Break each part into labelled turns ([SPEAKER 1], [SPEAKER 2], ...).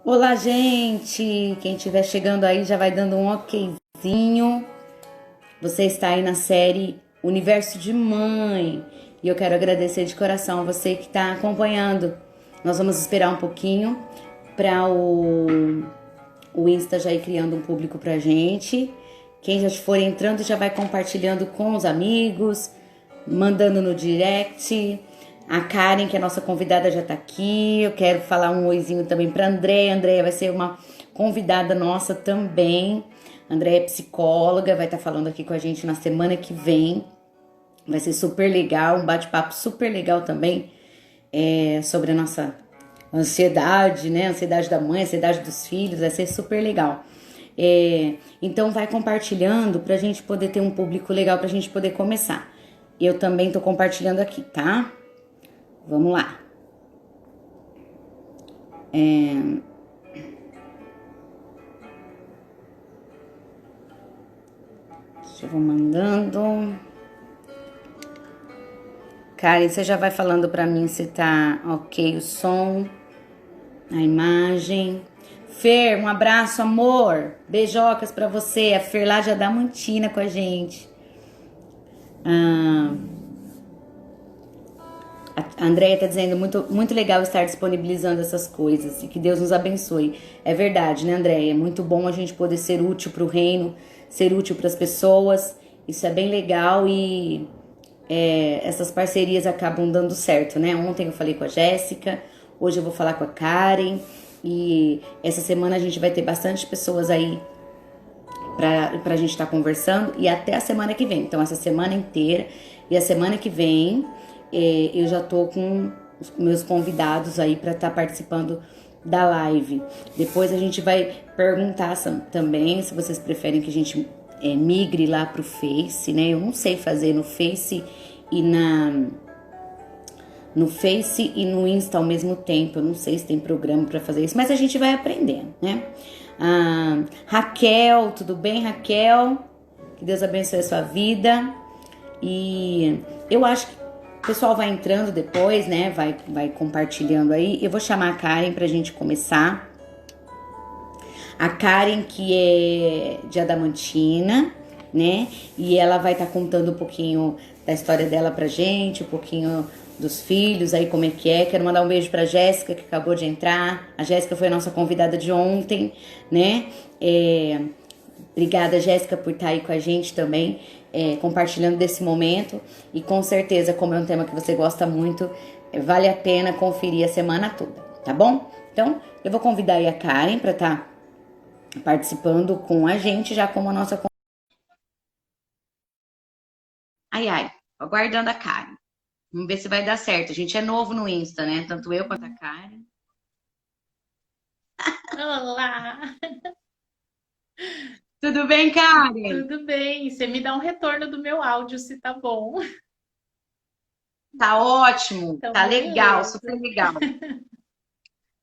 [SPEAKER 1] Olá, gente! Quem estiver chegando aí já vai dando um okzinho. Você está aí na série Universo de Mãe. E eu quero agradecer de coração a você que está acompanhando. Nós vamos esperar um pouquinho para o Insta já ir criando um público pra gente. Quem já for entrando já vai compartilhando com os amigos, mandando no direct. A Karen, que é a nossa convidada, já tá aqui. Eu quero falar um oizinho também pra Andréia. Andréia vai ser uma convidada nossa também. Andréia é psicóloga, vai estar falando aqui com a gente na semana que vem. Vai ser super legal, um bate-papo super legal também sobre a nossa ansiedade, né? Ansiedade da mãe, ansiedade dos filhos, vai ser super legal. Então vai compartilhando pra gente poder ter um público legal pra gente poder começar. Eu também tô compartilhando aqui, tá? Vamos lá. Deixa eu vou mandando. Karen, você já vai falando pra mim se tá ok o som, a imagem. Fer, um abraço, amor. Beijocas pra você. A Fer lá já dá mantina com a gente. A Andrea tá dizendo muito legal estar disponibilizando essas coisas e que Deus nos abençoe. É verdade, né, Andrea? É muito bom a gente poder ser útil pro reino, ser útil para as pessoas. Isso é bem legal e essas parcerias acabam dando certo, né? Ontem eu falei com a Jéssica, hoje eu vou falar com a Karen e essa semana a gente vai ter bastante pessoas aí pra gente estar conversando e até a semana que vem. Então, essa semana inteira e a semana que vem eu já tô com os meus convidados aí para estar participando da live. Depois a gente vai perguntar também se vocês preferem que a gente migre lá pro Face, né? Eu não sei fazer no Face e no Face e no Insta ao mesmo tempo. Eu não sei se tem programa para fazer isso, mas a gente vai aprendendo, né? Raquel, tudo bem, Raquel? Que Deus abençoe a sua vida. E eu acho que o pessoal vai entrando depois, né? Vai compartilhando aí. Eu vou chamar a Karen pra gente começar. A Karen, que é de Adamantina, né? E ela vai estar contando um pouquinho da história dela pra gente, um pouquinho dos filhos, aí como é que é. Quero mandar um beijo pra Jéssica, que acabou de entrar. A Jéssica foi a nossa convidada de ontem, né? Obrigada, Jéssica, por estar aí com a gente também, compartilhando desse momento. E com certeza, como é um tema que você gosta muito, vale a pena conferir a semana toda, tá bom? Então, eu vou convidar aí a Karen para estar participando com a gente, já como a nossa. Ai, ai, aguardando a Karen. Vamos ver se vai dar certo. A gente é novo no Insta, né? Tanto eu quanto a Karen.
[SPEAKER 2] Olá,
[SPEAKER 1] Tudo bem, Karen?
[SPEAKER 2] tudo bem? Você me dá um retorno do meu áudio se tá bom.
[SPEAKER 1] Tá ótimo,
[SPEAKER 2] Então,
[SPEAKER 1] tá legal,
[SPEAKER 2] beleza.
[SPEAKER 1] super legal.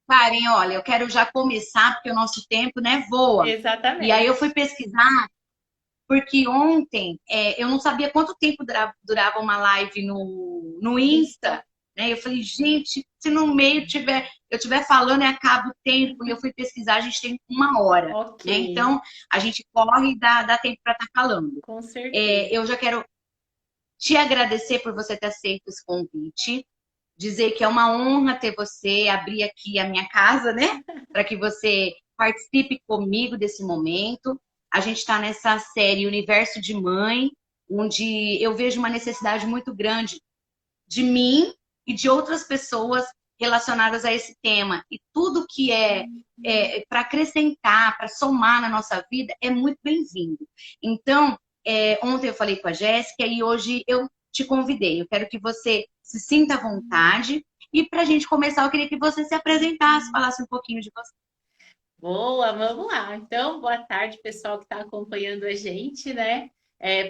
[SPEAKER 1] Karen, olha, eu quero já começar, porque o nosso tempo, né, voa. E aí eu
[SPEAKER 2] Exatamente.
[SPEAKER 1] fui pesquisar, porque ontem eu não sabia quanto tempo durava uma live no Insta, né? Eu falei, gente, se no meio eu tiver falando e acaba o tempo, e eu fui pesquisar, a gente tem uma hora,
[SPEAKER 2] Ok,
[SPEAKER 1] né? Então, a gente corre e dá tempo para estar falando.
[SPEAKER 2] com certeza.
[SPEAKER 1] Eu já quero te agradecer por você ter aceito esse convite, dizer que é uma honra ter você, abrir aqui a minha casa, né? Para que você participe comigo desse momento. A gente está nessa série Universo de Mãe, onde eu vejo uma necessidade muito grande de mim e de outras pessoas relacionadas a esse tema. E tudo que é para acrescentar, para somar na nossa vida, é muito bem-vindo. Então, ontem eu falei com a Jéssica e hoje eu te convidei. Eu quero que você se sinta à vontade. E para a gente começar, eu queria que você se apresentasse, falasse um pouquinho de você.
[SPEAKER 2] Boa, vamos lá. Então, boa tarde, pessoal que está acompanhando a gente, né?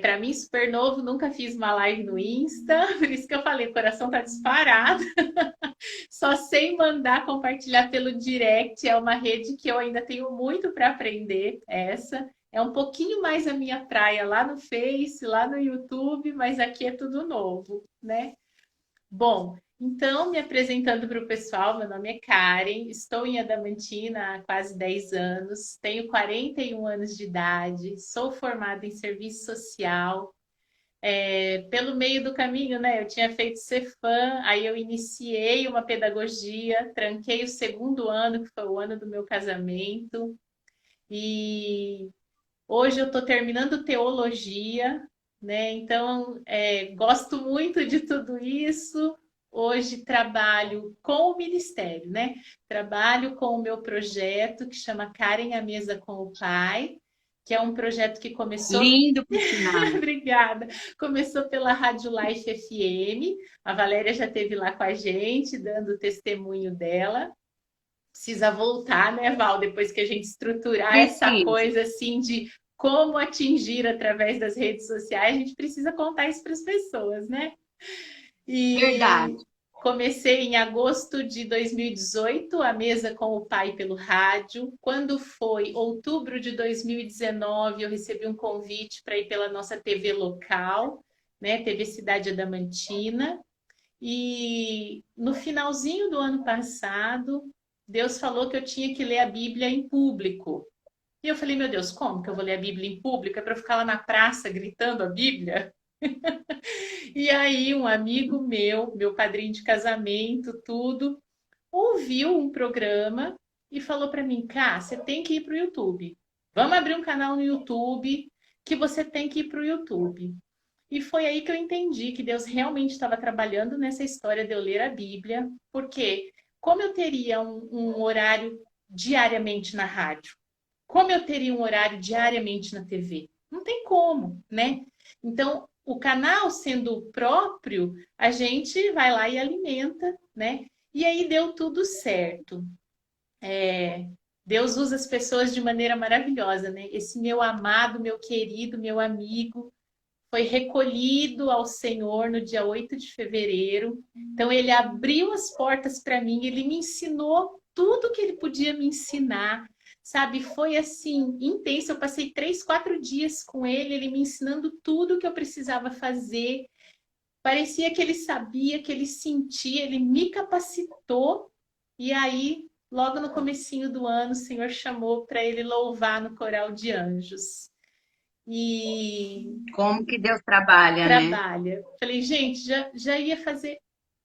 [SPEAKER 2] Para mim, super novo, nunca fiz uma live no Insta, por isso que eu falei, o coração tá disparado. Só sei mandar compartilhar pelo direct, é uma rede que eu ainda tenho muito para aprender. Essa é um pouquinho mais a minha praia lá no Face, lá no YouTube, mas aqui é tudo novo, né? Bom, Então, me apresentando para o pessoal, meu nome é Karen, estou em Adamantina há quase 10 anos, tenho 41 anos de idade, sou formada em serviço social. Pelo meio do caminho, né? Eu tinha feito Cefam, aí eu iniciei uma pedagogia, tranquei o segundo ano, que foi o ano do meu casamento, e hoje eu estou terminando teologia, né? Então, gosto muito de tudo isso. Hoje trabalho com o ministério, né? Trabalho com o meu projeto que chama Karen à Mesa com o Pai, que é um projeto que começou.
[SPEAKER 1] Lindo, por sinal.
[SPEAKER 2] Obrigada. Começou pela Rádio Life FM. A Valéria já esteve lá com a gente, dando o testemunho dela. Precisa voltar, né, Val? Depois que a gente estruturar essa
[SPEAKER 1] Preciso.
[SPEAKER 2] coisa assim de como atingir através das redes sociais, a gente precisa contar isso para as pessoas, né? E
[SPEAKER 1] Verdade.
[SPEAKER 2] comecei em agosto de 2018 a mesa com o pai pelo rádio. Quando foi outubro de 2019, eu recebi um convite para ir pela nossa TV local, né? TV Cidade Adamantina. E no finalzinho do ano passado, Deus falou que eu tinha que ler a Bíblia em público. E eu falei, meu Deus, como que eu vou ler a Bíblia em público? É para eu ficar lá na praça gritando a Bíblia? E aí, um amigo meu padrinho de casamento, tudo, ouviu um programa e falou para mim, Cá, você tem que ir para o YouTube. Vamos abrir um canal no YouTube que você tem que ir para o YouTube. E foi aí que eu entendi que Deus realmente estava trabalhando nessa história de eu ler a Bíblia, porque como eu teria um horário diariamente na rádio? Como eu teria um horário diariamente na TV? Não tem como, né? Então, o canal sendo próprio, a gente vai lá e alimenta, né? E aí deu tudo certo. Deus usa as pessoas de maneira maravilhosa, né? Esse meu amado, meu querido, meu amigo, foi recolhido ao Senhor no dia 8 de fevereiro. Então, ele abriu as portas para mim, ele me ensinou tudo que ele podia me ensinar, sabe? Foi assim, intenso. Eu passei 3, 4 dias com ele, ele me ensinando tudo que eu precisava fazer. Parecia que ele sabia, que ele sentia, ele me capacitou. E aí, logo no comecinho do ano, o Senhor chamou para ele louvar no coral de anjos. E
[SPEAKER 1] Como que Deus trabalha, né?
[SPEAKER 2] trabalha. Falei, gente, já ia fazer,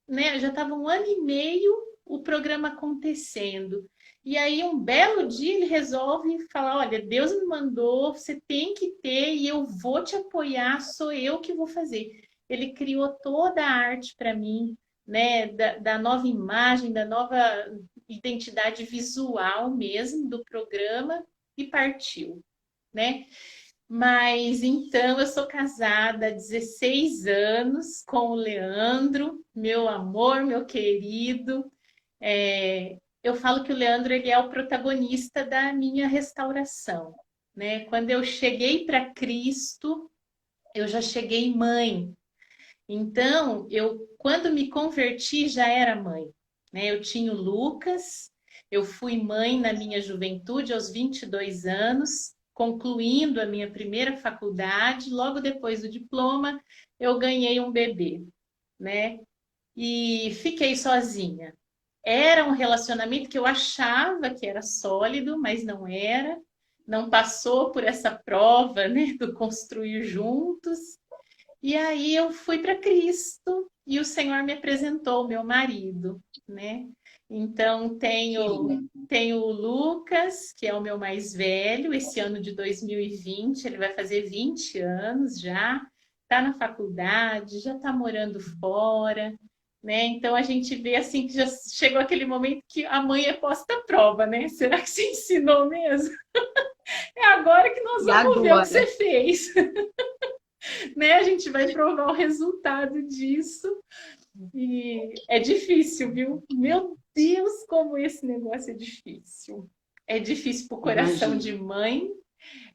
[SPEAKER 2] né? Já estava um ano e meio o programa acontecendo. E aí, um belo dia, ele resolve falar: Olha, Deus me mandou, você tem que ter e eu vou te apoiar, sou eu que vou fazer. Ele criou toda a arte para mim, né? Da nova imagem, da nova identidade visual mesmo do programa e partiu, né? Mas então eu sou casada há 16 anos com o Leandro, meu amor, meu querido. Eu falo que o Leandro ele é o protagonista da minha restauração, né? Quando eu cheguei para Cristo, eu já cheguei mãe. Então, eu quando me converti já era mãe, né? Eu tinha o Lucas, eu fui mãe na minha juventude aos 22 anos, concluindo a minha primeira faculdade, logo depois do diploma, eu ganhei um bebê, né? E fiquei sozinha. Era um relacionamento que eu achava que era sólido, mas não era. Não passou por essa prova, né, do construir juntos. E aí eu fui para Cristo e o Senhor me apresentou o meu marido, né? Então tenho o Lucas, que é o meu mais velho, esse ano de 2020, ele vai fazer 20 anos já, está na faculdade, já está morando fora, né? Então a gente vê assim que já chegou aquele momento que a mãe é posta à prova, né? Será que você ensinou mesmo? É agora que nós
[SPEAKER 1] E
[SPEAKER 2] vamos ver o que
[SPEAKER 1] agora?
[SPEAKER 2] você fez. Né? A gente vai provar o resultado disso. E é difícil, viu? Meu Deus, como esse negócio é difícil. É difícil para o coração
[SPEAKER 1] Imagina.
[SPEAKER 2] de mãe,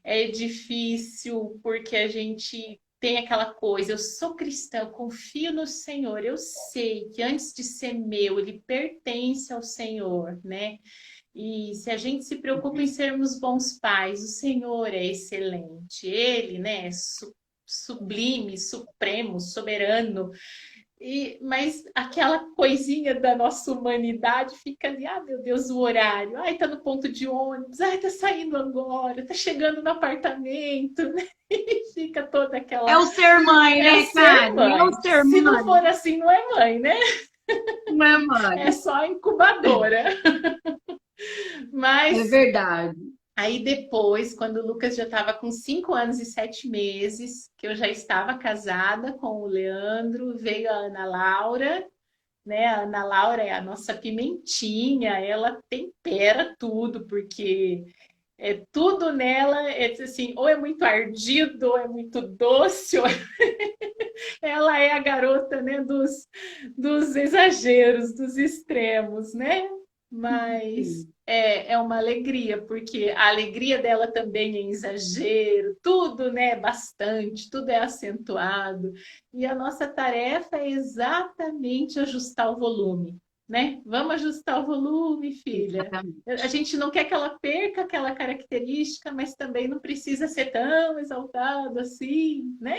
[SPEAKER 2] é difícil porque a gente tem aquela coisa, eu sou cristã, eu confio no Senhor, eu sei que antes de ser meu, ele pertence ao Senhor, né? E se a gente se preocupa em sermos bons pais, o Senhor é excelente, ele, né, sublime, supremo, soberano, Mas aquela coisinha da nossa humanidade fica ali, ah, meu Deus, o horário. Ai, tá no ponto de ônibus, ai, tá saindo agora, tá chegando no apartamento, né? E fica toda
[SPEAKER 3] É
[SPEAKER 2] aquela.
[SPEAKER 3] o ser mãe,
[SPEAKER 2] É
[SPEAKER 3] né,
[SPEAKER 2] ser
[SPEAKER 3] Karen? É o
[SPEAKER 2] mãe.
[SPEAKER 3] ser
[SPEAKER 2] Se não
[SPEAKER 3] mãe,
[SPEAKER 2] for assim, não é mãe, né?
[SPEAKER 3] não é mãe?
[SPEAKER 2] É só incubadora.
[SPEAKER 3] É
[SPEAKER 2] Mas
[SPEAKER 3] verdade.
[SPEAKER 2] aí depois, quando o Lucas já estava com 5 anos e 7 meses, que eu já estava casada com o Leandro, veio a Ana Laura, né? A Ana Laura é a nossa pimentinha, ela tempera tudo, porque tudo nela é assim, ou é muito ardido, ou é muito doce, ou ela é a garota, né, dos exageros, dos extremos, né? Mas
[SPEAKER 3] Sim.
[SPEAKER 2] é uma alegria, porque a alegria dela também é em exagero, tudo, né, bastante, tudo é acentuado. E a nossa tarefa é exatamente ajustar o volume, né? Vamos ajustar o volume, filha.
[SPEAKER 3] Exatamente.
[SPEAKER 2] A gente não quer que ela perca aquela característica, mas também não precisa ser tão exaltado assim, né?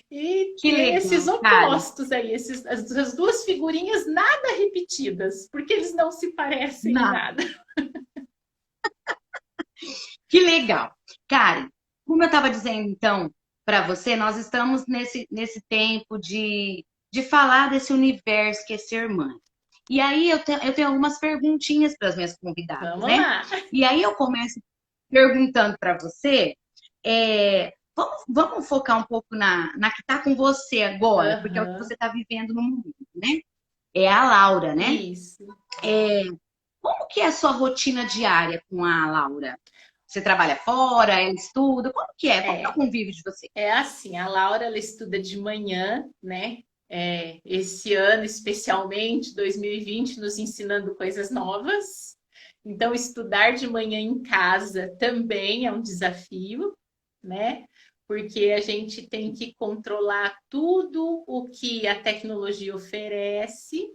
[SPEAKER 2] E
[SPEAKER 3] Que
[SPEAKER 2] ter esses
[SPEAKER 3] legal, Karen.
[SPEAKER 2] opostos aí, as duas figurinhas nada repetidas, porque eles não se parecem em
[SPEAKER 3] Não,
[SPEAKER 2] nada.
[SPEAKER 3] que legal. Karen, como eu estava dizendo, então, para você, nós estamos nesse tempo de falar desse universo que é ser mãe. E aí eu tenho algumas perguntinhas para as minhas convidadas,
[SPEAKER 2] Vamos
[SPEAKER 3] né?
[SPEAKER 2] lá.
[SPEAKER 3] E aí eu começo perguntando para você, vamos focar um pouco na que está com você agora, porque é o que
[SPEAKER 2] Aham,
[SPEAKER 3] você está vivendo no momento, né? É a Laura, né?
[SPEAKER 2] isso.
[SPEAKER 3] Como que é a sua rotina diária com a Laura? Você trabalha fora, ela estuda? Como que é? Como que é o
[SPEAKER 2] É,
[SPEAKER 3] convívio de você?
[SPEAKER 2] é assim, a Laura ela estuda de manhã, né? Esse ano, especialmente, 2020, nos ensinando coisas novas. Então, estudar de manhã em casa também é um desafio, né? Porque a gente tem que controlar tudo o que a tecnologia oferece,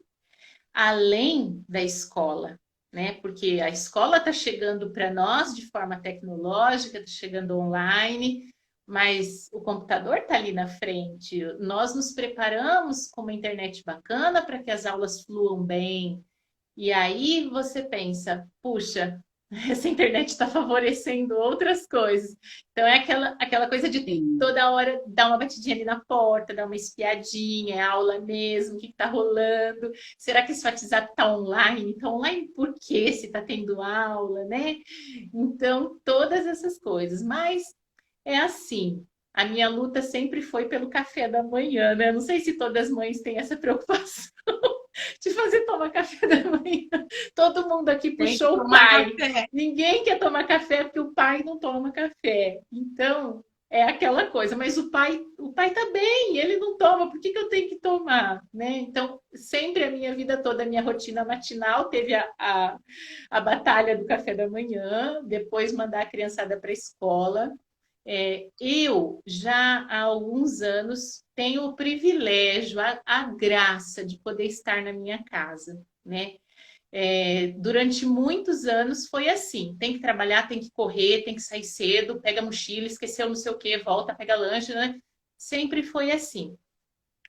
[SPEAKER 2] além da escola, né? Porque a escola está chegando para nós de forma tecnológica, está chegando online, mas o computador está ali na frente. Nós nos preparamos com uma internet bacana para que as aulas fluam bem, e aí você pensa, puxa, essa internet está favorecendo outras coisas. Então é aquela coisa de
[SPEAKER 3] Sim.
[SPEAKER 2] toda hora dar uma batidinha ali na porta, dar uma espiadinha, é aula mesmo, o que está rolando? Será que esse WhatsApp está online? Está online por quê? Se está tendo aula, né? Então, todas essas coisas. Mas é assim, a minha luta sempre foi pelo café da manhã, né? Não sei se todas as mães têm essa preocupação de fazer tomar café da manhã. Todo mundo aqui
[SPEAKER 3] Tem que
[SPEAKER 2] puxou o
[SPEAKER 3] tomar
[SPEAKER 2] pai.
[SPEAKER 3] café.
[SPEAKER 2] Ninguém quer tomar café porque o pai não toma café. Então, é aquela coisa, mas o pai tá bem, ele não toma, por que que eu tenho que tomar, né? Então, sempre a minha vida toda, a minha rotina matinal teve a batalha do café da manhã, depois mandar a criançada para a escola. Eu já há alguns anos tenho o privilégio, a graça de poder estar na minha casa, né? Durante muitos anos foi assim: tem que trabalhar, tem que correr, tem que sair cedo, pega a mochila, esqueceu não sei o que, volta, pega lanche, né? Sempre foi assim.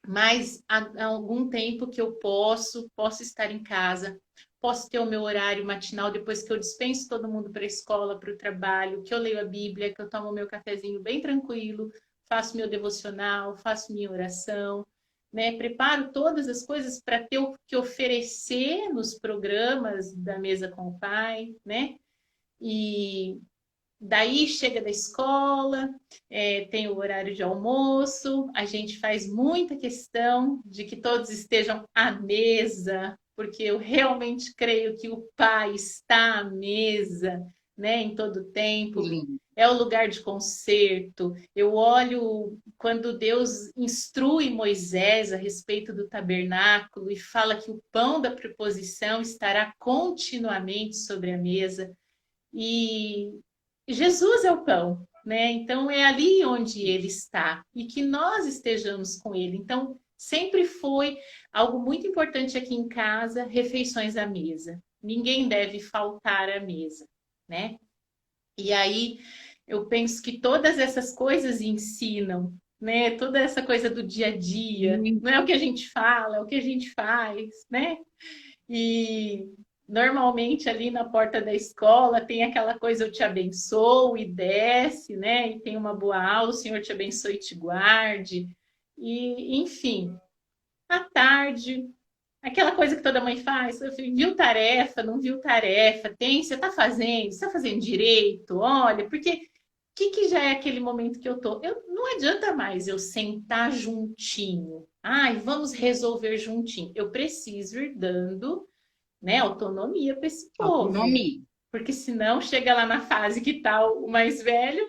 [SPEAKER 2] Mas há algum tempo que eu posso estar em casa, posso ter o meu horário matinal depois que eu dispenso todo mundo para a escola, para o trabalho, que eu leio a Bíblia, que eu tomo meu cafezinho bem tranquilo, faço meu devocional, faço minha oração, né? Preparo todas as coisas para ter o que oferecer nos programas da mesa com o pai, né? E daí chega da escola, tem o horário de almoço, a gente faz muita questão de que todos estejam à mesa, porque eu realmente creio que o pai está à mesa, né, em todo o
[SPEAKER 3] Que
[SPEAKER 2] tempo.
[SPEAKER 3] lindo.
[SPEAKER 2] É o lugar de concerto. Eu olho quando Deus instrui Moisés a respeito do tabernáculo e fala que o pão da preposição estará continuamente sobre a mesa. E Jesus é o pão, né? Então é ali onde ele está e que nós estejamos com ele. Então sempre foi algo muito importante aqui em casa, refeições à mesa. Ninguém deve faltar à mesa, né? E aí eu penso que todas essas coisas ensinam, né? Toda essa coisa do dia a dia, não é o que a gente fala, é o que a gente faz, né? E normalmente ali na porta da escola tem aquela coisa, eu te abençoo e desce, né? E tem uma boa aula, o Senhor te abençoe e te guarde. E, enfim, à tarde, aquela coisa que toda mãe faz, viu tarefa, não viu tarefa, tem, você tá fazendo direito, olha, porque que já é aquele momento que eu tô? Não adianta mais eu sentar juntinho. Ai, vamos resolver juntinho. Eu preciso ir dando, né, autonomia para esse povo.
[SPEAKER 3] Autonomia.
[SPEAKER 2] Porque senão chega lá na fase que tá o mais velho,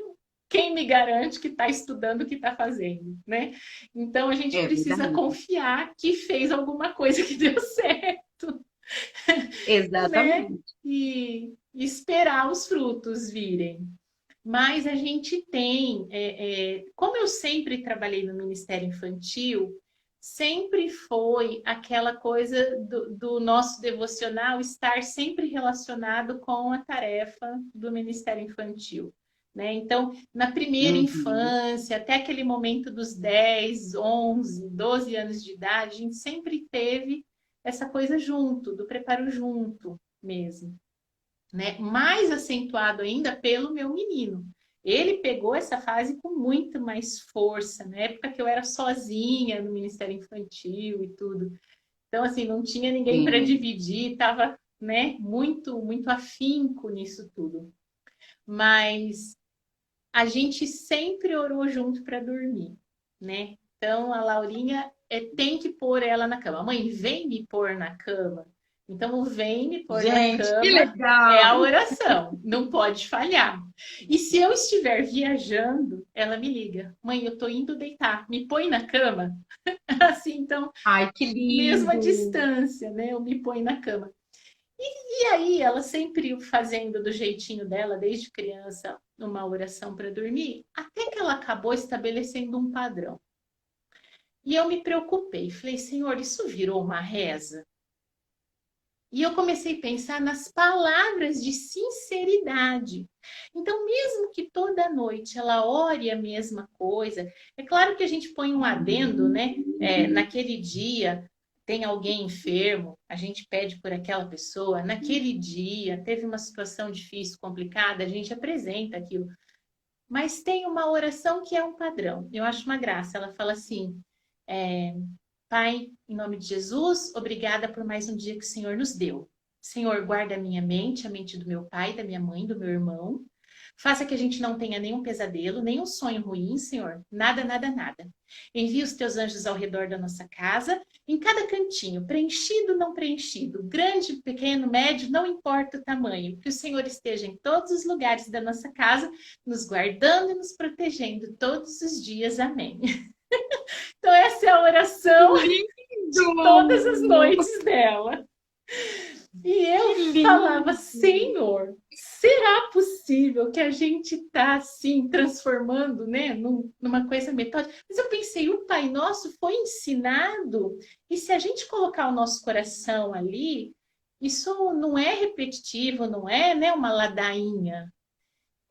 [SPEAKER 2] quem me garante que está estudando o que está fazendo, né? Então a gente
[SPEAKER 3] É
[SPEAKER 2] precisa
[SPEAKER 3] verdade.
[SPEAKER 2] confiar que fez alguma coisa que deu certo, né?
[SPEAKER 3] Exatamente.
[SPEAKER 2] E esperar os frutos virem. Mas a gente tem, como eu sempre trabalhei no Ministério Infantil, sempre foi aquela coisa do nosso devocional estar sempre relacionado com a tarefa do Ministério Infantil. Né? Então, na primeira
[SPEAKER 3] Uhum.
[SPEAKER 2] infância, até aquele momento dos 10, 11, 12 anos de idade, a gente sempre teve essa coisa junto, do preparo junto mesmo, né? Mais acentuado ainda pelo meu menino. Ele pegou essa fase com muito mais força, na época que eu era sozinha no Ministério Infantil e tudo. Então, assim, não tinha ninguém para
[SPEAKER 3] Sim.
[SPEAKER 2] dividir, estava, né, muito afinco nisso tudo. Mas a gente sempre orou junto para dormir, né? Então, a Laurinha tem que pôr ela na cama. Mãe, vem me pôr na cama. Então, o vem me pôr na
[SPEAKER 3] Gente, que
[SPEAKER 2] cama é
[SPEAKER 3] legal!
[SPEAKER 2] a oração, não pode falhar. E se eu estiver viajando, ela me liga. Mãe, eu tô indo deitar, me põe na cama. Assim, então,
[SPEAKER 3] Ai, que
[SPEAKER 2] mesmo a
[SPEAKER 3] lindo!
[SPEAKER 2] distância, né? Eu me põe na cama. E aí, ela sempre fazendo do jeitinho dela, desde criança, uma oração para dormir, até que ela acabou estabelecendo um padrão. E eu me preocupei, falei, Senhor, isso virou uma reza? E eu comecei a pensar nas palavras de sinceridade. Então, mesmo que toda noite ela ore a mesma coisa, é claro que a gente põe um adendo, né? Naquele dia tem alguém enfermo, a gente pede por aquela pessoa. Naquele dia teve uma situação difícil, complicada, a gente apresenta aquilo. Mas tem uma oração que é um padrão. Eu acho uma graça. Ela fala assim: é, Pai, em nome de Jesus, obrigada por mais um dia que o Senhor nos deu. Senhor, guarda a minha mente, a mente do meu pai, da minha mãe, do meu irmão. Faça que a gente não tenha nenhum pesadelo, nenhum sonho ruim, Senhor. Nada, nada, nada. Envia os teus anjos ao redor da nossa casa, em cada cantinho, preenchido, não preenchido, grande, pequeno, médio, não importa o tamanho. Que o Senhor esteja em todos os lugares da nossa casa, nos guardando e nos protegendo todos os dias. Amém. Então, essa é a
[SPEAKER 3] Que
[SPEAKER 2] oração
[SPEAKER 3] lindo!
[SPEAKER 2] de todas as noites dela. E eu
[SPEAKER 3] Que
[SPEAKER 2] falava,
[SPEAKER 3] lindo!
[SPEAKER 2] Senhor, será possível que a gente está assim transformando, né, numa coisa metódica? Mas eu pensei, o Pai Nosso foi ensinado, e se a gente colocar o nosso coração ali, isso não é repetitivo, não é, né, uma ladainha.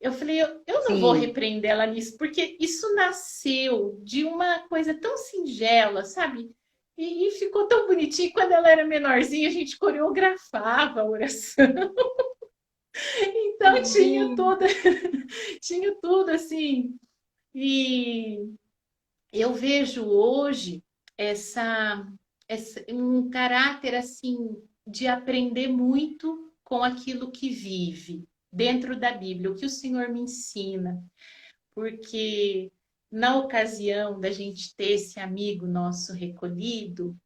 [SPEAKER 2] Eu falei, eu não vou
[SPEAKER 3] Sim.
[SPEAKER 2] repreender ela nisso, porque isso nasceu de uma coisa tão singela, sabe? E ficou tão bonitinho. Quando ela era menorzinha, a gente coreografava a oração.
[SPEAKER 3] Que
[SPEAKER 2] Então
[SPEAKER 3] lindo!
[SPEAKER 2] tinha tudo assim. E eu vejo hoje um caráter assim de aprender muito com aquilo que vive dentro da Bíblia, o que o Senhor me ensina, porque na ocasião da gente ter esse amigo nosso recolhido,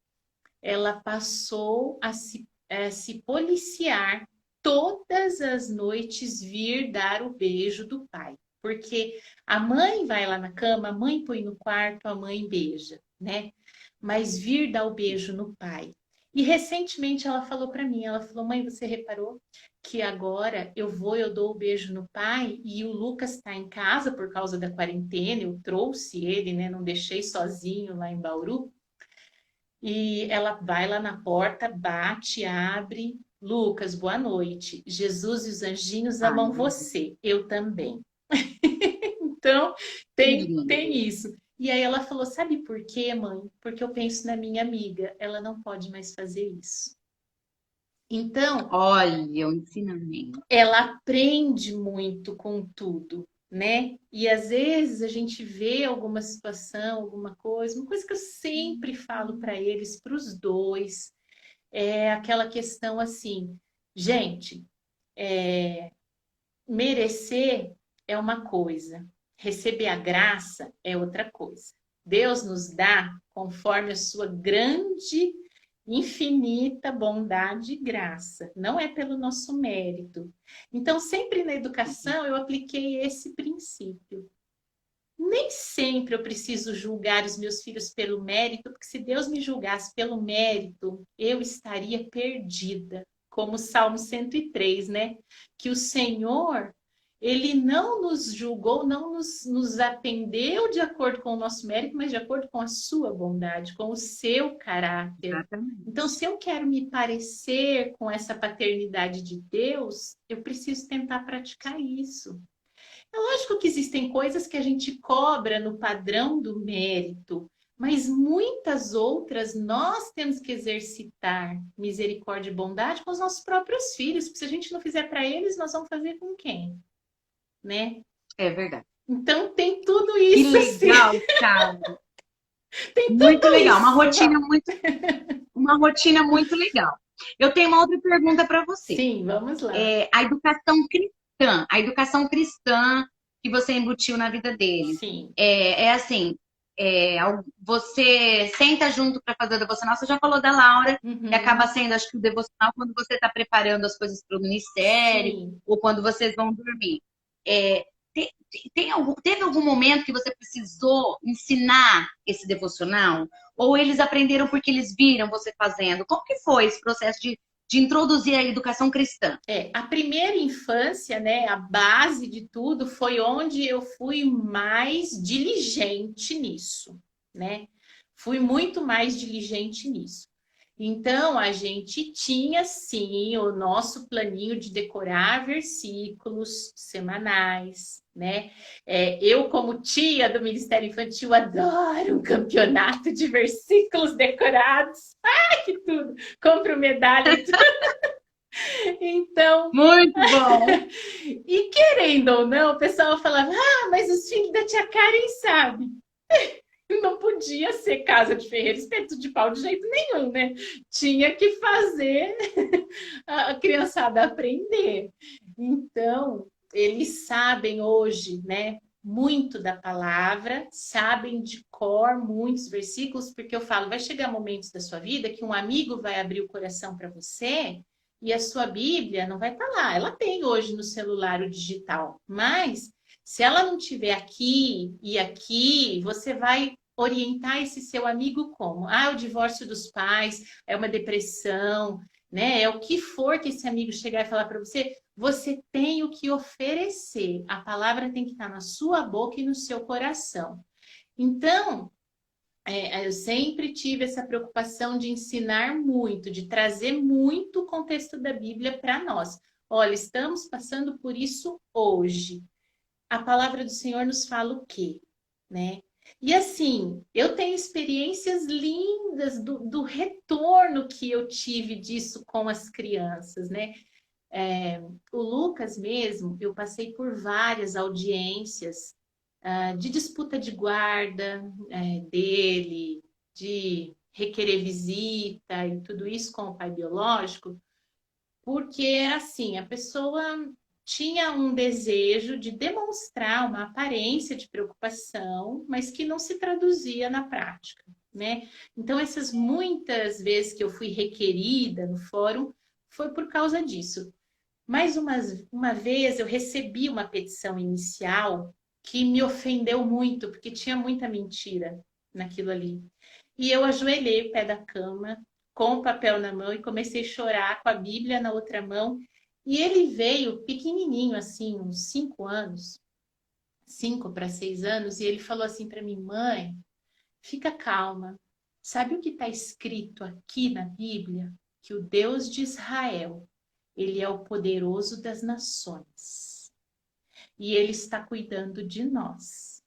[SPEAKER 2] ela passou a se policiar todas as noites vir dar o beijo do pai. Porque a mãe vai lá na cama, a mãe põe no quarto, a mãe beija, né? Mas vir dar o beijo no pai. E recentemente ela falou para mim, ela falou: "Mãe, você reparou que agora eu dou o beijo no pai e o Lucas está em casa por causa da quarentena, eu trouxe ele, né? Não deixei sozinho lá em Bauru. E ela vai lá na porta, bate, abre. Lucas, boa noite. Jesus e os anjinhos amam
[SPEAKER 3] Ai,
[SPEAKER 2] você. Eu também." Então,
[SPEAKER 3] que
[SPEAKER 2] tem
[SPEAKER 3] lindo!
[SPEAKER 2] isso. E aí ela falou: sabe por quê, mãe? Porque eu penso na minha amiga, ela não pode mais fazer isso. Então,
[SPEAKER 3] Olha, o ensinamento.
[SPEAKER 2] ela aprende muito com tudo, né? E às vezes a gente vê alguma situação, alguma coisa, uma coisa que eu sempre falo para eles, para os dois, é aquela questão assim, gente, merecer é uma coisa, receber a graça é outra coisa. Deus nos dá conforme a sua grande, infinita bondade e graça, não é pelo nosso mérito. Então, sempre na educação eu apliquei esse princípio. Nem sempre eu preciso julgar os meus filhos pelo mérito, porque se Deus me julgasse pelo mérito, eu estaria perdida. Como o Salmo 103, né? Que o Senhor, ele não nos julgou, não nos atendeu de acordo com o nosso mérito, mas de acordo com a sua bondade, com o seu caráter. Então,
[SPEAKER 3] Exatamente.
[SPEAKER 2] se eu quero me parecer com essa paternidade de Deus, eu preciso tentar praticar isso. É lógico que existem coisas que a gente cobra no padrão do mérito, mas muitas outras nós temos que exercitar misericórdia e bondade com os nossos próprios filhos, porque se a gente não fizer para eles, nós vamos fazer com quem, né?
[SPEAKER 3] É verdade.
[SPEAKER 2] Então tem tudo
[SPEAKER 3] Que
[SPEAKER 2] isso assim,
[SPEAKER 3] legal, cara.
[SPEAKER 2] tem
[SPEAKER 3] Muito
[SPEAKER 2] tudo
[SPEAKER 3] legal.
[SPEAKER 2] isso.
[SPEAKER 3] Uma rotina muito legal. Eu tenho uma outra pergunta para você.
[SPEAKER 2] Sim, vamos lá.
[SPEAKER 3] A educação cristã que você embutiu na vida dele.
[SPEAKER 2] Sim.
[SPEAKER 3] É assim, você senta junto para fazer o devocional. Você já falou da Laura, que acaba
[SPEAKER 2] Uhum.
[SPEAKER 3] sendo, acho que o devocional quando você está preparando as coisas para o ministério
[SPEAKER 2] Sim.
[SPEAKER 3] ou quando vocês vão dormir. É, teve algum momento que você precisou ensinar esse devocional? Ou eles aprenderam porque eles viram você fazendo? Como que foi esse processo de introduzir a educação cristã?
[SPEAKER 2] A primeira infância, né, a base de tudo, foi onde eu fui mais diligente nisso, né? Fui muito mais diligente nisso. Então, a gente tinha, sim, o nosso planinho de decorar versículos semanais, né? Eu, como tia do Ministério Infantil, adoro um campeonato de versículos decorados. Ai, que tudo! Compro medalha e tudo. Então,
[SPEAKER 3] Muito bom.
[SPEAKER 2] e querendo ou não, o pessoal falava: ah, mas os filhos da tia Karen sabem. Não podia ser casa de ferreiro, espeto de pau de jeito nenhum, né? Tinha que fazer a criançada aprender. Então, eles sabem hoje, né? Muito da palavra, sabem de cor muitos versículos, porque eu falo, vai chegar momentos da sua vida que um amigo vai abrir o coração para você e a sua Bíblia não vai estar lá. Ela tem hoje no celular o digital, mas se ela não tiver aqui e aqui, você vai orientar esse seu amigo como? Ah, o divórcio dos pais, é uma depressão, né? É o que for que esse amigo chegar e falar para você, você tem o que oferecer. A palavra tem que estar na sua boca e no seu coração. Então, eu sempre tive essa preocupação de ensinar muito, de trazer muito o contexto da Bíblia para nós. Olha, estamos passando por isso hoje. A palavra do Senhor nos fala o quê, né? E assim, eu tenho experiências lindas do retorno que eu tive disso com as crianças, né? O Lucas mesmo, eu passei por várias audiências de disputa de guarda dele, de requerer visita e tudo isso com o pai biológico, porque assim, a pessoa tinha um desejo de demonstrar uma aparência de preocupação, mas que não se traduzia na prática, né? Então, essas muitas vezes que eu fui requerida no fórum, foi por causa disso. Mais uma vez eu recebi uma petição inicial que me ofendeu muito, porque tinha muita mentira naquilo ali. E eu ajoelhei o pé da cama, com o papel na mão, e comecei a chorar com a Bíblia na outra mão. E ele veio pequenininho, assim, uns 5 anos, 5 para 6 anos, e ele falou assim para mim: mãe, fica calma. Sabe o que está escrito aqui na Bíblia? Que o Deus de Israel, ele é o poderoso das nações. E ele está cuidando de nós.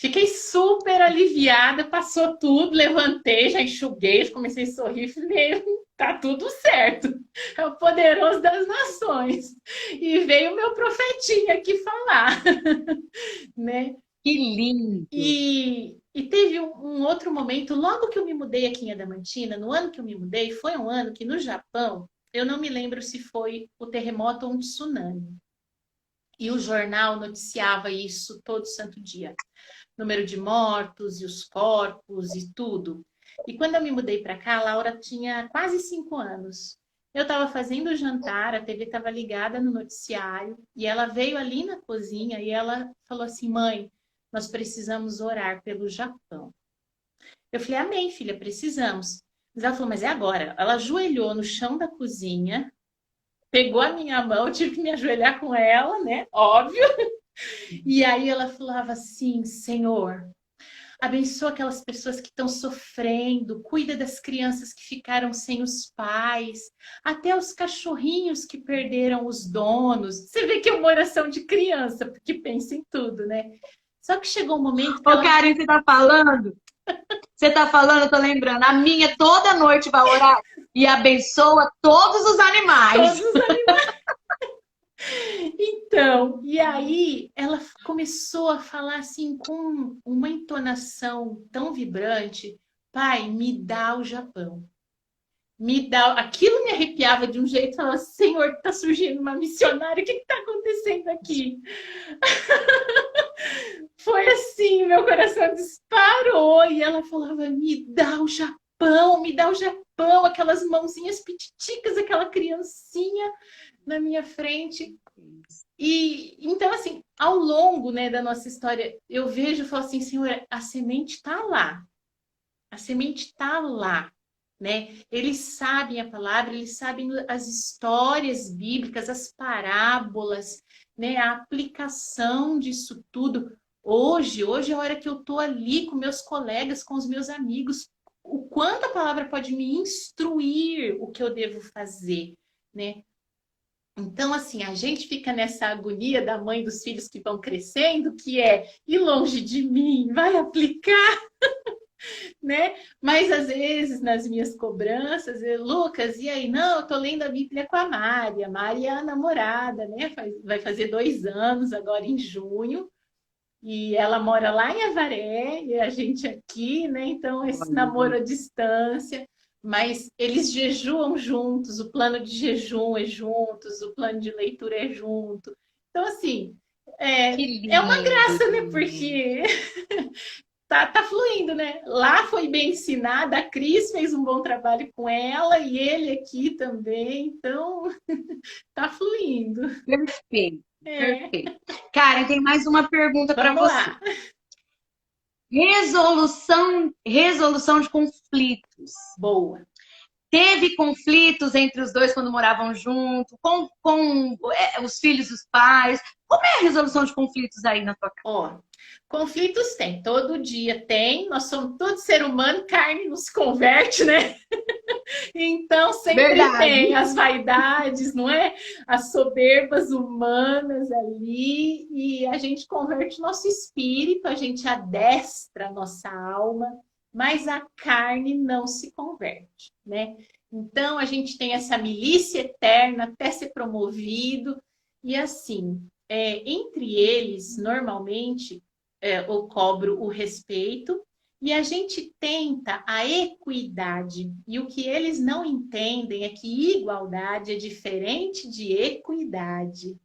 [SPEAKER 2] Fiquei super aliviada, passou tudo, levantei, já enxuguei, comecei a sorrir, falei, tá tudo certo. É o poderoso das nações. E veio o meu profetinha aqui falar, né?
[SPEAKER 3] Que lindo!
[SPEAKER 2] E teve um outro momento, logo que eu me mudei aqui em Adamantina, no ano que eu me mudei, foi um ano que no Japão, eu não me lembro se foi o terremoto ou um tsunami. E o jornal noticiava isso todo santo dia. Número de mortos e os corpos e tudo. E quando eu me mudei para cá, a Laura tinha quase 5 anos. Eu estava fazendo o jantar, a TV estava ligada no noticiário e ela veio ali na cozinha e ela falou assim: mãe, nós precisamos orar pelo Japão. Eu falei: amém, filha, precisamos. Mas ela falou: mas é agora. Ela ajoelhou no chão da cozinha, pegou a minha mão, eu tive que me ajoelhar com ela, né? Óbvio. E aí ela falava assim: Senhor, abençoa aquelas pessoas que estão sofrendo, cuida das crianças que ficaram sem os pais, até os cachorrinhos que perderam os donos. Você vê que é uma oração de criança, porque pensa em tudo, né? Só que chegou um momento que
[SPEAKER 3] Ô,
[SPEAKER 2] ela...
[SPEAKER 3] Karen, você tá falando? Você tá falando, eu tô lembrando. A minha toda noite vai orar e abençoa todos os animais.
[SPEAKER 2] Todos os animais. Então, e aí ela começou a falar assim com uma entonação tão vibrante: Pai, me dá o Japão. Me dá, aquilo me arrepiava de um jeito, falava, Senhor, tá surgindo uma missionária, o que tá acontecendo aqui? Foi assim, meu coração disparou e ela falava, me dá o Japão, aquelas mãozinhas pititicas, aquela criancinha na minha frente. E então, assim, ao longo, né, da nossa história, eu vejo e falo assim, Senhor, a semente está lá. A semente está lá, né? Eles sabem a palavra, eles sabem as histórias bíblicas, as parábolas, né? A aplicação disso tudo. Hoje é a hora que eu estou ali com meus colegas, com os meus amigos, o quanto a palavra pode me instruir o que eu devo fazer, né? Então, assim, a gente fica nessa agonia da mãe dos filhos que vão crescendo, que é ir longe de mim, vai aplicar, né? Mas às vezes nas minhas cobranças, Lucas, e aí? Não, eu tô lendo a Bíblia com a Mari é a namorada, né? Vai fazer 2 anos agora em junho, e ela mora lá em Avaré, e a gente aqui, né? Então, esse namoro à distância, mas eles jejuam juntos, o plano de jejum é juntos, o plano de leitura é junto. Então, assim,
[SPEAKER 3] Que
[SPEAKER 2] é uma
[SPEAKER 3] lindo,
[SPEAKER 2] graça, né?
[SPEAKER 3] gente.
[SPEAKER 2] Porque tá fluindo, né? Lá foi bem ensinada, a Cris fez um bom trabalho com ela e ele aqui também, então tá fluindo.
[SPEAKER 3] Perfeito,
[SPEAKER 2] É,
[SPEAKER 3] perfeito. Karen, tem mais uma pergunta para
[SPEAKER 2] vamos
[SPEAKER 3] você.
[SPEAKER 2] lá.
[SPEAKER 3] Resolução de conflitos.
[SPEAKER 2] Boa.
[SPEAKER 3] Teve conflitos entre os dois quando moravam junto, com os filhos dos pais. Como é a resolução de conflitos aí na tua casa?
[SPEAKER 2] Ó, conflitos tem, todo dia tem, nós somos todo ser humano, carne nos converte, né? Então sempre tem
[SPEAKER 3] Verdade.
[SPEAKER 2] as vaidades, não é? As soberbas humanas ali, e a gente converte nosso espírito, a gente adestra a nossa alma, mas a carne não se converte, né? Então a gente tem essa milícia eterna até ser promovido, e assim, entre eles, normalmente, eu cobro o respeito e a gente tenta a equidade. E o que eles não entendem é que igualdade é diferente de equidade,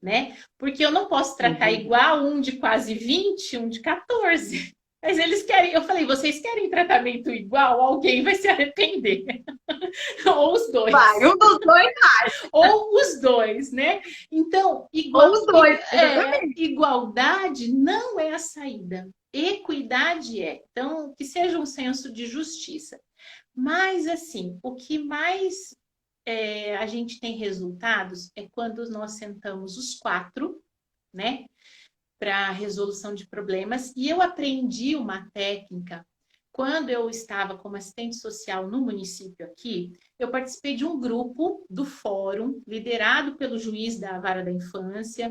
[SPEAKER 2] né? Porque eu não posso tratar
[SPEAKER 3] Uhum.
[SPEAKER 2] igual um de quase 20, um de 14. Mas eles querem, eu falei, vocês querem tratamento igual? Alguém vai se arrepender. Ou os
[SPEAKER 3] Vai,
[SPEAKER 2] dois.
[SPEAKER 3] um dos dois,
[SPEAKER 2] Ou os dois, né? Então,
[SPEAKER 3] ou os dois, exatamente.
[SPEAKER 2] igualdade não é a saída. Equidade é. Então, que seja um senso de justiça. Mas, assim, o que mais a gente tem resultados é quando nós sentamos os quatro, né? Para resolução de problemas. E eu aprendi uma técnica quando eu estava como assistente social no município aqui. Eu participei de um grupo do fórum, liderado pelo juiz da Vara da Infância,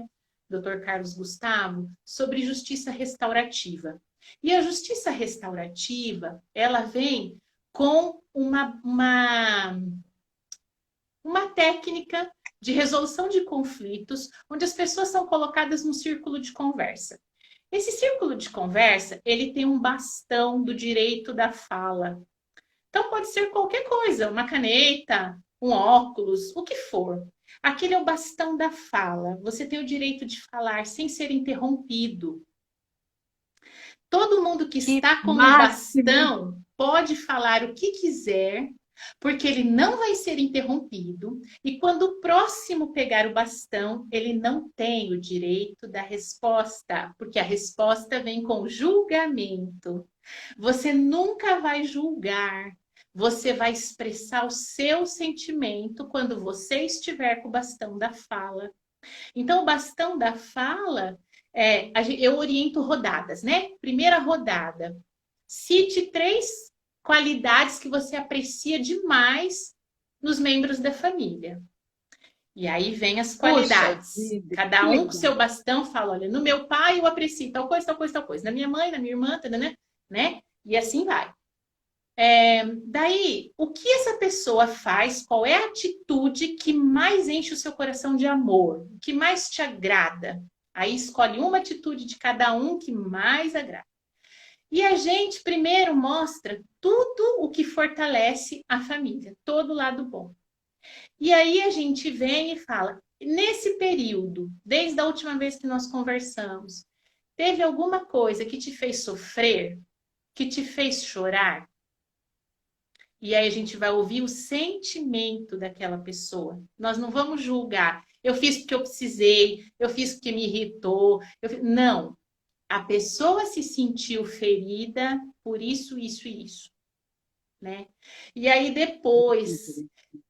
[SPEAKER 2] Dr. Carlos Gustavo, sobre justiça restaurativa. E a justiça restaurativa, ela vem com uma técnica de resolução de conflitos, onde as pessoas são colocadas num círculo de conversa. Esse círculo de conversa, ele tem um bastão do direito da fala. Então, pode ser qualquer coisa, uma caneta, um óculos, o que for. Aquele é o bastão da fala. Você tem o direito de falar sem ser interrompido. Todo mundo que está com o bastão pode falar o que quiser, porque ele não vai ser interrompido. E quando o próximo pegar o bastão, ele não tem o direito da resposta, porque a resposta vem com julgamento. Você nunca vai julgar. Você vai expressar o seu sentimento quando você estiver com o bastão da fala. Então, o bastão da fala, eu oriento rodadas, né? Primeira rodada. Cite 3 qualidades que você aprecia demais nos membros da família. E aí vem as qualidades. Cada um com seu bastão fala, olha, no meu pai eu aprecio tal coisa, tal coisa, tal coisa. Na minha mãe, na minha irmã, né? E assim vai. Daí, o que essa pessoa faz? Qual é a atitude que mais enche o seu coração de amor? O que mais te agrada? Aí escolhe uma atitude de cada um que mais agrada. E a gente primeiro mostra tudo o que fortalece a família, todo o lado bom. E aí a gente vem e fala, nesse período, desde a última vez que nós conversamos, teve alguma coisa que te fez sofrer? Que te fez chorar? E aí a gente vai ouvir o sentimento daquela pessoa. Nós não vamos julgar. Eu fiz porque eu precisei, eu fiz porque me irritou. Não. A pessoa se sentiu ferida por isso, isso e isso. Né? E aí depois,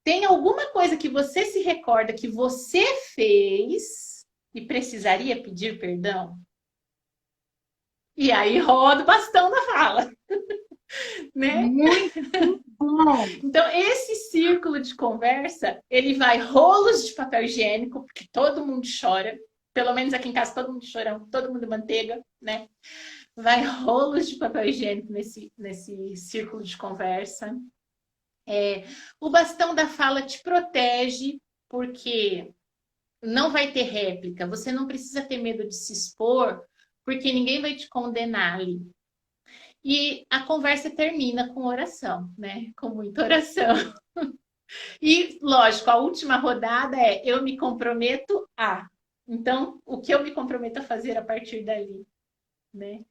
[SPEAKER 2] tem alguma coisa que você se recorda que você fez e precisaria pedir perdão? E aí roda o bastão da fala. Né?
[SPEAKER 3] Muito bom.
[SPEAKER 2] Então, esse círculo de conversa, ele vai rolos de papel higiênico, porque todo mundo chora. Pelo menos aqui em casa, todo mundo chorão, todo mundo manteiga, né? Vai rolos de papel higiênico nesse círculo de conversa. O bastão da fala te protege, porque não vai ter réplica. Você não precisa ter medo de se expor, porque ninguém vai te condenar ali. E a conversa termina com oração, né? Com muita oração. E, lógico, a última rodada é eu me comprometo a. Então, o que eu me comprometo a fazer a partir dali, né?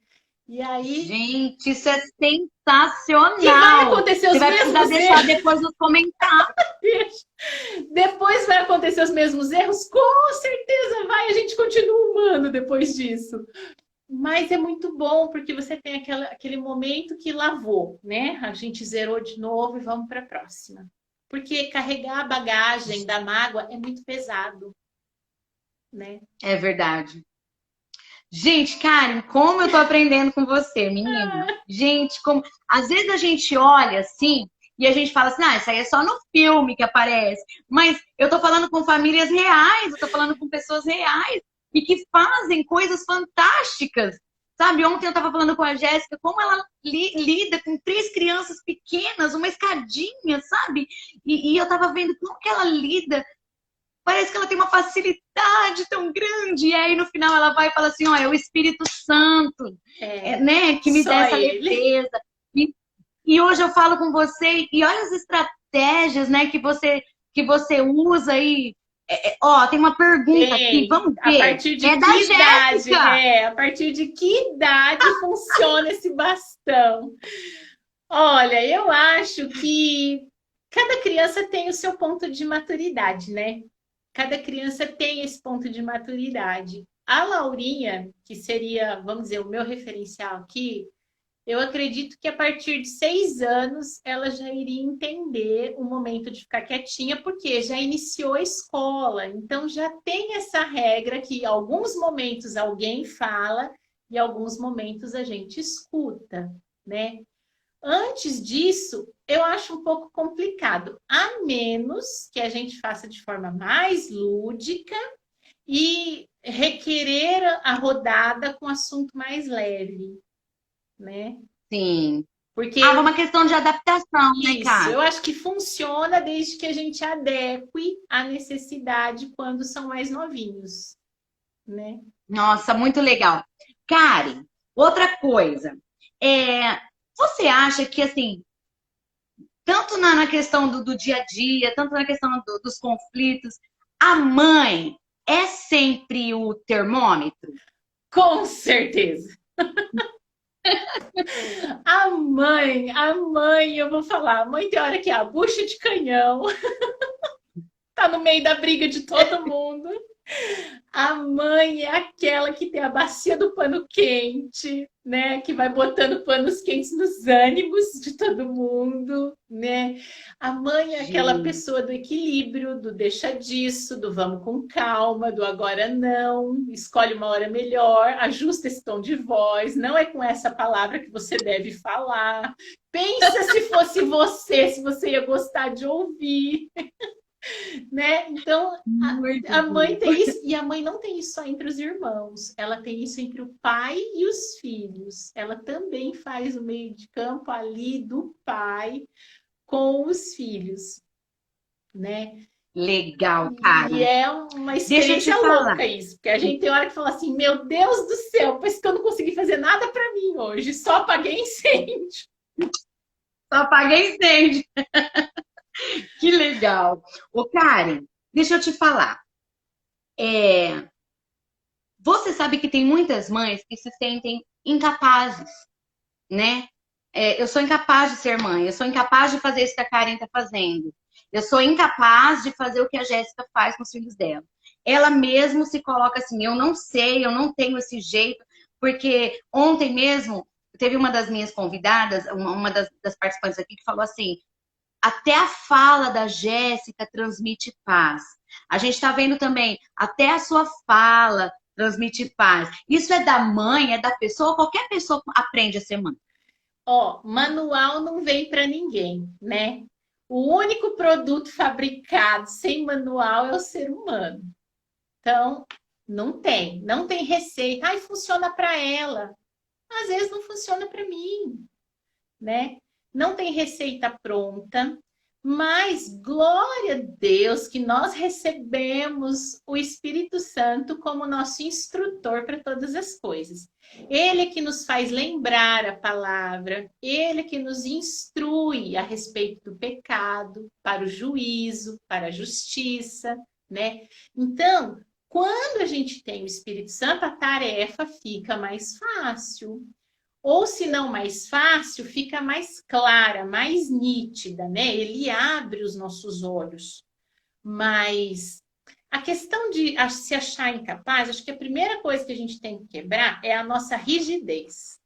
[SPEAKER 2] E aí...
[SPEAKER 3] Gente, isso é sensacional!
[SPEAKER 2] E vai acontecer os
[SPEAKER 3] Você vai
[SPEAKER 2] mesmos
[SPEAKER 3] precisar
[SPEAKER 2] erros.
[SPEAKER 3] deixar depois nos comentários.
[SPEAKER 2] Depois vai acontecer os mesmos erros? Com certeza vai, a gente continua humano depois disso. Mas é muito bom, porque você tem aquele momento que lavou, né? A gente zerou de novo e vamos para a próxima. Porque carregar a bagagem da mágoa é muito pesado, né?
[SPEAKER 3] É verdade. Gente, Karen, como eu tô aprendendo com você, menina. Gente, como... Às vezes a gente olha assim e a gente fala assim, isso aí é só no filme que aparece. Mas eu tô falando com famílias reais, eu tô falando com pessoas reais e que fazem coisas fantásticas. Sabe, ontem eu tava falando com a Jéssica como ela lida com 3 crianças pequenas, uma escadinha, sabe? E eu tava vendo como que ela lida. Parece que ela tem uma facilidade tão grande. E aí, no final, ela vai e fala assim, é o Espírito Santo, né, que me dá essa leveza. E hoje eu falo com você, e olha as estratégias, né, que você usa aí. Tem uma pergunta aqui, vamos ver.
[SPEAKER 2] A partir de
[SPEAKER 3] da
[SPEAKER 2] Jéssica.
[SPEAKER 3] Jéssica.
[SPEAKER 2] A partir de que idade funciona esse bastão? Olha, eu acho que cada criança tem o seu ponto de maturidade, né? Cada criança tem esse ponto de maturidade. A Laurinha, que seria, vamos dizer, o meu referencial aqui, eu acredito que a partir de 6 anos ela já iria entender o momento de ficar quietinha, porque já iniciou a escola. Então já tem essa regra que em alguns momentos alguém fala e em alguns momentos a gente escuta, né? Antes disso, eu acho um pouco complicado, a menos que a gente faça de forma mais lúdica e requerer a rodada com assunto mais leve, né?
[SPEAKER 3] Sim.
[SPEAKER 2] Porque
[SPEAKER 3] Ah, é uma questão de adaptação, né,
[SPEAKER 2] isso,
[SPEAKER 3] cara?
[SPEAKER 2] eu acho que funciona desde que a gente adeque à necessidade quando são mais novinhos, né?
[SPEAKER 3] Nossa, muito legal. Karen, outra coisa. É, você acha que, assim, tanto na questão do dia a dia, tanto na questão dos conflitos, a mãe é sempre o termômetro?
[SPEAKER 2] Com certeza. A mãe, eu vou falar, a mãe tem hora que é a bucha de canhão, tá no meio da briga de todo mundo. A mãe é aquela que tem a bacia do pano quente, né? Que vai botando panos quentes nos ânimos de todo mundo, né? A mãe é aquela
[SPEAKER 3] Gente,
[SPEAKER 2] pessoa do equilíbrio, do deixa disso, do vamos com calma, do agora não, escolhe uma hora melhor, ajusta esse tom de voz, não é com essa palavra que você deve falar. Pensa se fosse você, se você ia gostar de ouvir, né? Então,
[SPEAKER 3] muito
[SPEAKER 2] a
[SPEAKER 3] bom.
[SPEAKER 2] mãe tem isso, e a mãe não tem isso só entre os irmãos, ela tem isso entre o pai e os filhos. Ela também faz o meio de campo ali do pai com os filhos, né?
[SPEAKER 3] Legal,
[SPEAKER 2] E
[SPEAKER 3] Karen.
[SPEAKER 2] é uma
[SPEAKER 3] Deixa eu te
[SPEAKER 2] experiência
[SPEAKER 3] falar.
[SPEAKER 2] louca isso, porque a gente tem hora que fala assim: meu Deus do céu, parece que eu não consegui fazer nada para mim hoje, só apaguei incêndio.
[SPEAKER 3] Só apaguei incêndio. Que legal. Ô, Karen, deixa eu te falar. É, você sabe que tem muitas mães que se sentem incapazes, né? Eu sou incapaz de ser mãe, eu sou incapaz de fazer isso que a Karen está fazendo. Eu sou incapaz de fazer o que a Jéssica faz com os filhos dela. Ela mesmo se coloca assim, eu não sei, eu não tenho esse jeito, porque ontem mesmo teve uma das minhas convidadas, uma das participantes aqui, que falou assim: até a fala da Jéssica transmite paz. A gente está vendo também, até a sua fala transmite paz. Isso é da mãe, é da pessoa, qualquer pessoa aprende a ser mãe.
[SPEAKER 2] Ó, manual não vem para ninguém, né? O único produto fabricado sem manual é o ser humano. Então, não tem receita. Ai, funciona para ela. Às vezes não funciona para mim, né? Não tem receita pronta, mas glória a Deus que nós recebemos o Espírito Santo como nosso instrutor para todas as coisas. Ele é que nos faz lembrar a palavra, ele é que nos instrui a respeito do pecado, para o juízo, para a justiça, né? Então, quando a gente tem o Espírito Santo, a tarefa fica mais fácil. Ou se não mais fácil, fica mais clara, mais nítida, né? Ele abre os nossos olhos. Mas a questão de se achar incapaz, acho que a primeira coisa que a gente tem que quebrar é a nossa rigidez.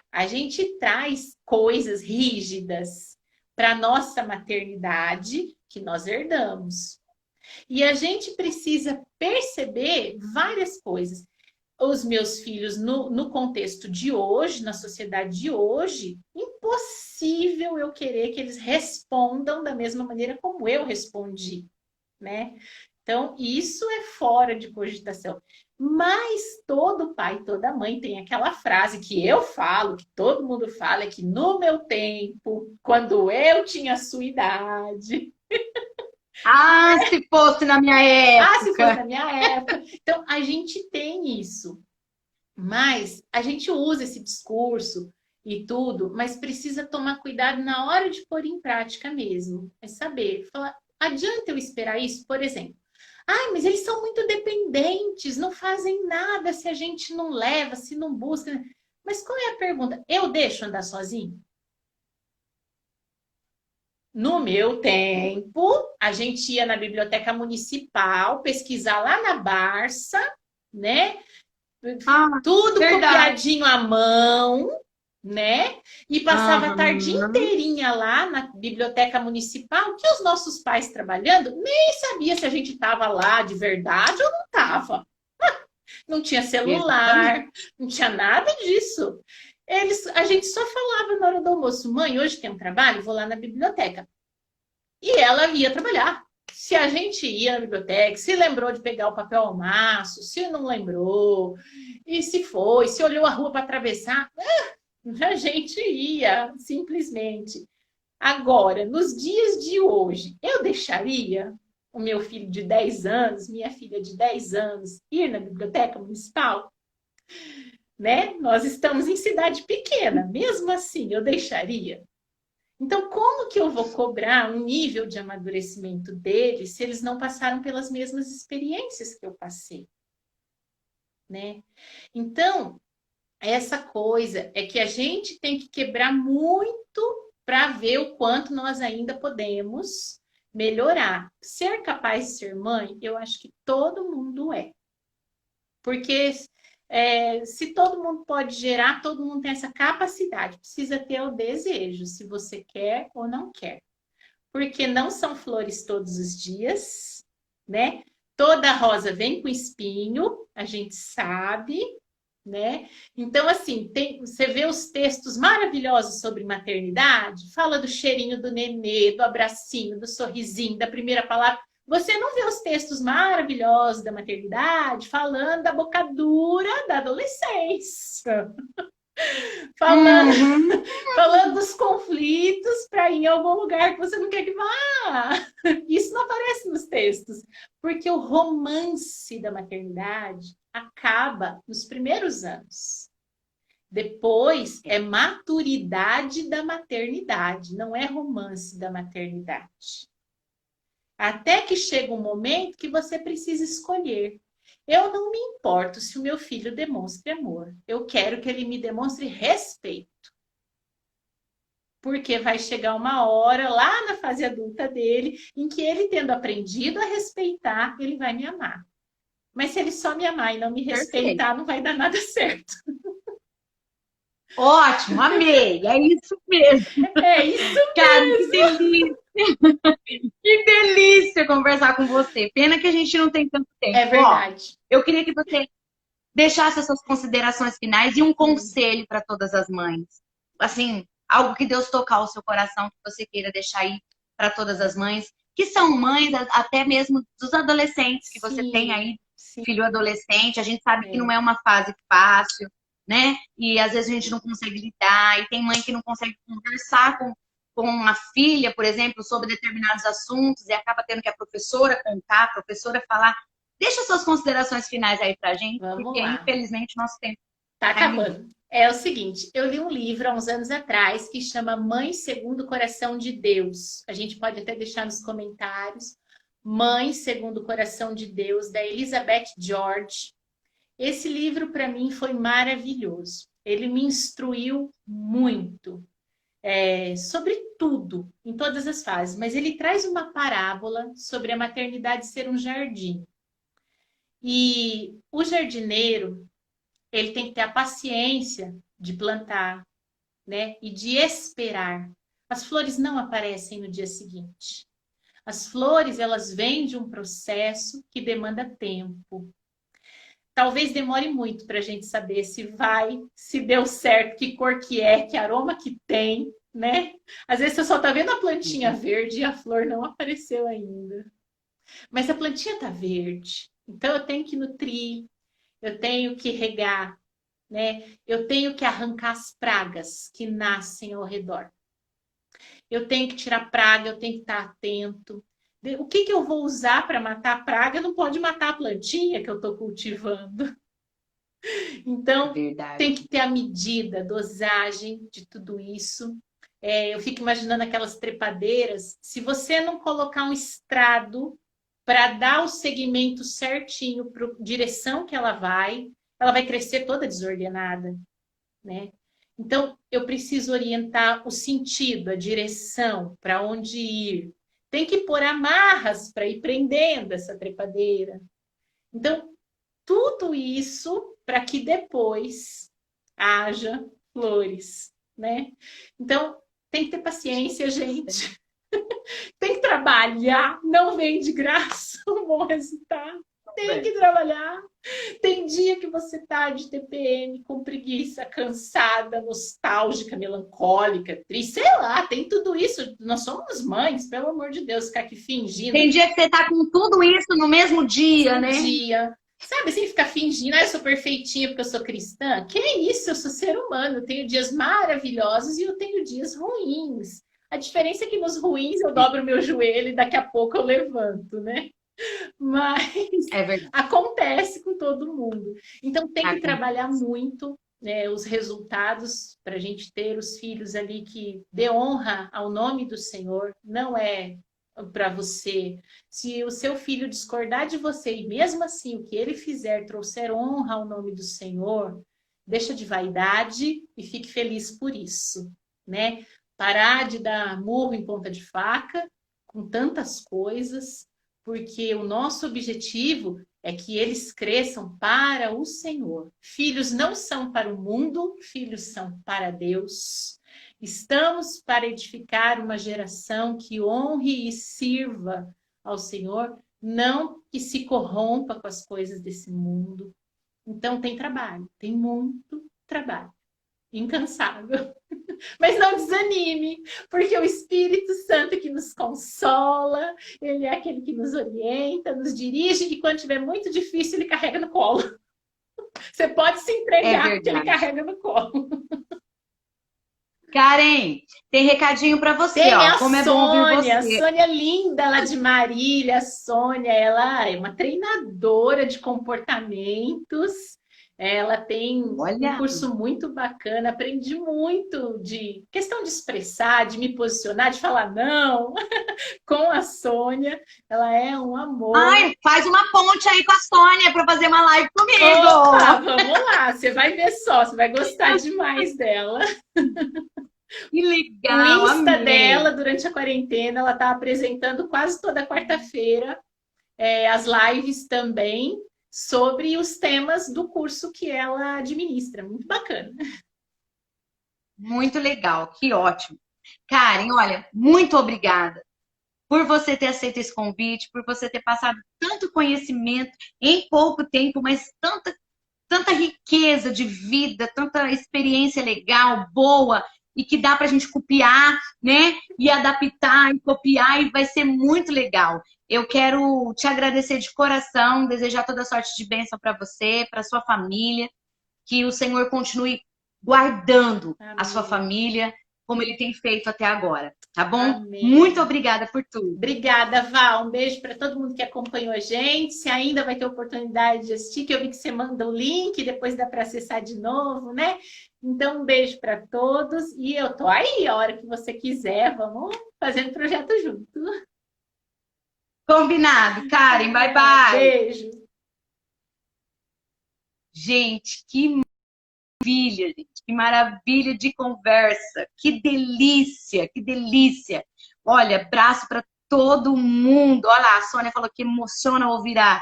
[SPEAKER 2] A gente traz coisas rígidas para a nossa maternidade que nós herdamos. E a gente precisa perceber várias coisas. Os meus filhos, no contexto de hoje, na sociedade de hoje, impossível eu querer que eles respondam da mesma maneira como eu respondi, né? Então, isso é fora de cogitação. Mas todo pai, toda mãe tem aquela frase que eu falo, que todo mundo fala, é que no meu tempo, quando eu tinha a sua idade,
[SPEAKER 3] Ah, se fosse na minha
[SPEAKER 2] ah, se fosse
[SPEAKER 3] época.
[SPEAKER 2] na minha época. Então, a gente tem isso. Mas a gente usa esse discurso e tudo, mas precisa tomar cuidado na hora de pôr em prática mesmo. É saber, falar, adianta eu esperar isso? Por exemplo, ai, mas eles são muito dependentes, não fazem nada se a gente não leva, se não busca. Mas qual é a pergunta? Eu deixo andar sozinho? No meu tempo, a gente ia na biblioteca municipal pesquisar lá na Barça, né?
[SPEAKER 3] Ah,
[SPEAKER 2] Tudo
[SPEAKER 3] verdade.
[SPEAKER 2] copiadinho à mão, né? E passava a tarde
[SPEAKER 3] Aham.
[SPEAKER 2] inteirinha lá na biblioteca municipal, que os nossos pais trabalhando nem sabia se a gente estava lá de verdade ou não estava. Não tinha
[SPEAKER 3] Exatamente.
[SPEAKER 2] celular, não tinha nada disso. A gente só falava na hora do almoço: mãe, hoje tem um trabalho, vou lá na biblioteca. E ela ia trabalhar. se a gente ia na biblioteca, se lembrou de pegar o papel ao maço, se não lembrou, e se foi, se olhou a rua para atravessar, a gente ia, simplesmente. Agora, nos dias de hoje, eu deixaria o meu filho de 10 anos, minha filha de 10 anos, ir na biblioteca municipal? Né? Nós estamos em cidade pequena, mesmo assim, eu deixaria? Então, como que eu vou cobrar um nível de amadurecimento deles se eles não passaram pelas mesmas experiências que eu passei, né? Então, essa coisa é que a gente tem que quebrar muito para ver o quanto nós ainda podemos melhorar. Ser capaz de ser mãe, eu acho que todo mundo é. Porque se todo mundo pode gerar, todo mundo tem essa capacidade. Precisa ter o desejo, se você quer ou não quer. Porque não são flores todos os dias, né? Toda rosa vem com espinho, a gente sabe, né? Então, assim, você vê os textos maravilhosos sobre maternidade, fala do cheirinho do nenê, do abracinho, do sorrisinho, da primeira palavra. Você não vê os textos maravilhosos da maternidade falando da boca dura da adolescência, falando, falando dos conflitos para ir em algum lugar que você não quer que vá. Isso não aparece nos textos, porque o romance da maternidade acaba nos primeiros anos. Depois é maturidade da maternidade, não é romance da maternidade. Até que chega um momento que você precisa escolher. Eu não me importo se o meu filho demonstre amor. Eu quero que ele me demonstre respeito. Porque vai chegar uma hora lá na fase adulta dele em que ele, tendo aprendido a respeitar, ele vai me amar. Mas se ele só me amar e não me respeitar, não vai dar nada certo.
[SPEAKER 3] Ótimo, amei. É isso mesmo.
[SPEAKER 2] É isso mesmo.
[SPEAKER 3] Cara, que delícia. Que delícia conversar com você. Pena que a gente não tem tanto tempo.
[SPEAKER 2] É verdade.
[SPEAKER 3] Ó, eu queria que você deixasse as suas considerações finais e um conselho para todas as mães. Assim, algo que Deus tocar o seu coração, que você queira deixar aí para todas as mães, que são mães até mesmo dos adolescentes que você tem aí, filho adolescente. A gente sabe que não é uma fase fácil, né? E às vezes a gente não consegue lidar, e tem mãe que não consegue conversar com a filha, por exemplo, sobre determinados assuntos, e acaba tendo que a professora contar, a professora falar. Deixa suas considerações finais aí pra gente,
[SPEAKER 2] Vamos
[SPEAKER 3] porque
[SPEAKER 2] lá.
[SPEAKER 3] Infelizmente nosso tempo
[SPEAKER 2] tá acabando. É o seguinte, eu li um livro há uns anos atrás que chama Mãe Segundo o Coração de Deus. A gente pode até deixar nos comentários. Mãe Segundo o Coração de Deus, da Elizabeth George. Esse livro, para mim, foi maravilhoso. Ele me instruiu muito sobre tudo, em todas as fases. Mas ele traz uma parábola sobre a maternidade ser um jardim. E o jardineiro, ele tem que ter a paciência de plantar, né? E de esperar. As flores não aparecem no dia seguinte. As flores, elas vêm de um processo que demanda tempo. Talvez demore muito para a gente saber se vai, se deu certo, que cor que é, que aroma que tem, né? Às vezes você só tá vendo a plantinha verde e a flor não apareceu ainda. Mas a plantinha tá verde. Então eu tenho que nutrir, eu tenho que regar, né? Eu tenho que arrancar as pragas que nascem ao redor. Eu tenho que tirar praga, eu tenho que estar atento. O que eu vou usar para matar a praga não pode matar a plantinha que eu estou cultivando. Então, tem que ter a medida, a dosagem de tudo isso. Eu fico imaginando aquelas trepadeiras. Se você não colocar um estrado para dar o segmento certinho para a direção que ela vai crescer toda desordenada, né? Então, eu preciso orientar o sentido, a direção, para onde ir. Tem que pôr amarras para ir prendendo essa trepadeira. Então, tudo isso para que depois haja flores, né? Então, tem que ter paciência, gente. Tem que trabalhar, não vem de graça um bom resultado. Tem que trabalhar. Tem dia que você tá de TPM, com preguiça, cansada, nostálgica, melancólica, triste, sei lá, tem tudo isso. Nós somos mães, pelo amor de Deus, ficar aqui fingindo.
[SPEAKER 3] Tem dia que você tá com tudo isso no mesmo dia, né?
[SPEAKER 2] Dia. Sabe assim, ficar fingindo, eu sou perfeitinha porque eu sou cristã? Que isso, eu sou ser humano, eu tenho dias maravilhosos e eu tenho dias ruins. A diferença é que nos ruins eu dobro o meu joelho e daqui a pouco eu levanto, né? Mas
[SPEAKER 3] É verdade.
[SPEAKER 2] acontece com todo mundo. Então tem que
[SPEAKER 3] Acontece.
[SPEAKER 2] trabalhar muito, né, os resultados para a gente ter os filhos ali que dê honra ao nome do Senhor. Não é para você. Se o seu filho discordar de você e mesmo assim o que ele fizer trouxer honra ao nome do Senhor, deixa de vaidade e fique feliz por isso, né? Parar de dar murro em ponta de faca com tantas coisas, porque o nosso objetivo é que eles cresçam para o Senhor. Filhos não são para o mundo, filhos são para Deus. Estamos para edificar uma geração que honre e sirva ao Senhor, não que se corrompa com as coisas desse mundo. Então tem trabalho, tem muito trabalho. Incansável. Mas não desanime, porque o Espírito Santo que nos consola, ele é aquele que nos orienta, nos dirige, e quando tiver muito difícil, ele carrega no colo. Você pode se entregar, porque ele carrega no colo.
[SPEAKER 3] Karen, tem recadinho para você,
[SPEAKER 2] tem
[SPEAKER 3] ó. Como é bom ouvir você.
[SPEAKER 2] A Sônia linda, lá de Marília. A Sônia, ela é uma treinadora de comportamentos. Ela tem um curso muito bacana, aprendi muito de questão de expressar, de me posicionar, de falar não com a Sônia. Ela é um amor.
[SPEAKER 3] Ai, faz uma ponte aí com a Sônia para fazer uma live comigo.
[SPEAKER 2] Opa, vamos lá, você vai ver só, você vai gostar demais dela.
[SPEAKER 3] Que legal,
[SPEAKER 2] o Insta
[SPEAKER 3] amei.
[SPEAKER 2] dela, durante a quarentena, ela está apresentando quase toda quarta-feira as lives também, sobre os temas do curso que ela administra. Muito bacana.
[SPEAKER 3] Muito legal, que ótimo. Karen, olha, muito obrigada por você ter aceito esse convite, por você ter passado tanto conhecimento em pouco tempo, mas tanta riqueza de vida, tanta experiência legal, boa, e que dá para a gente copiar, né? E adaptar e copiar, e vai ser muito legal. Eu quero te agradecer de coração, desejar toda sorte de bênção para você, para sua família, que o Senhor continue guardando a sua família, como Ele tem feito até agora, tá bom?
[SPEAKER 2] Amém.
[SPEAKER 3] Muito obrigada por tudo.
[SPEAKER 2] Obrigada, Val. Um beijo para todo mundo que acompanhou a gente. Se ainda vai ter oportunidade de assistir, que eu vi que você manda o link, depois dá para acessar de novo, né? Então, um beijo para todos. E eu tô aí, a hora que você quiser, vamos fazendo projeto junto.
[SPEAKER 3] Combinado, Karen. Bye, bye.
[SPEAKER 2] Beijo.
[SPEAKER 3] Gente, que maravilha, gente. Que maravilha de conversa. Que delícia, que delícia. Olha, abraço para todo mundo. Olha lá, a Sônia falou que emociona ouvir a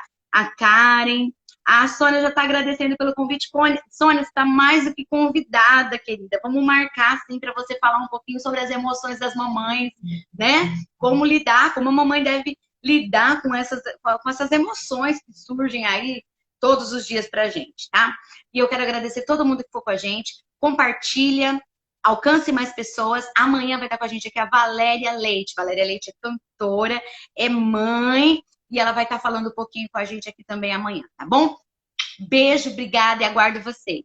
[SPEAKER 3] Karen. A Sônia já está agradecendo pelo convite. Sônia, você está mais do que convidada, querida. Vamos marcar, sim, para você falar um pouquinho sobre as emoções das mamães, né? Como lidar, como a mamãe deve lidar com essas emoções que surgem aí todos os dias pra gente, tá? E eu quero agradecer todo mundo que ficou com a gente. Compartilha, alcance mais pessoas. Amanhã vai estar com a gente aqui a Valéria Leite. Valéria Leite é cantora, é mãe, e ela vai estar falando um pouquinho com a gente aqui também amanhã, tá bom? Beijo, obrigada e aguardo vocês.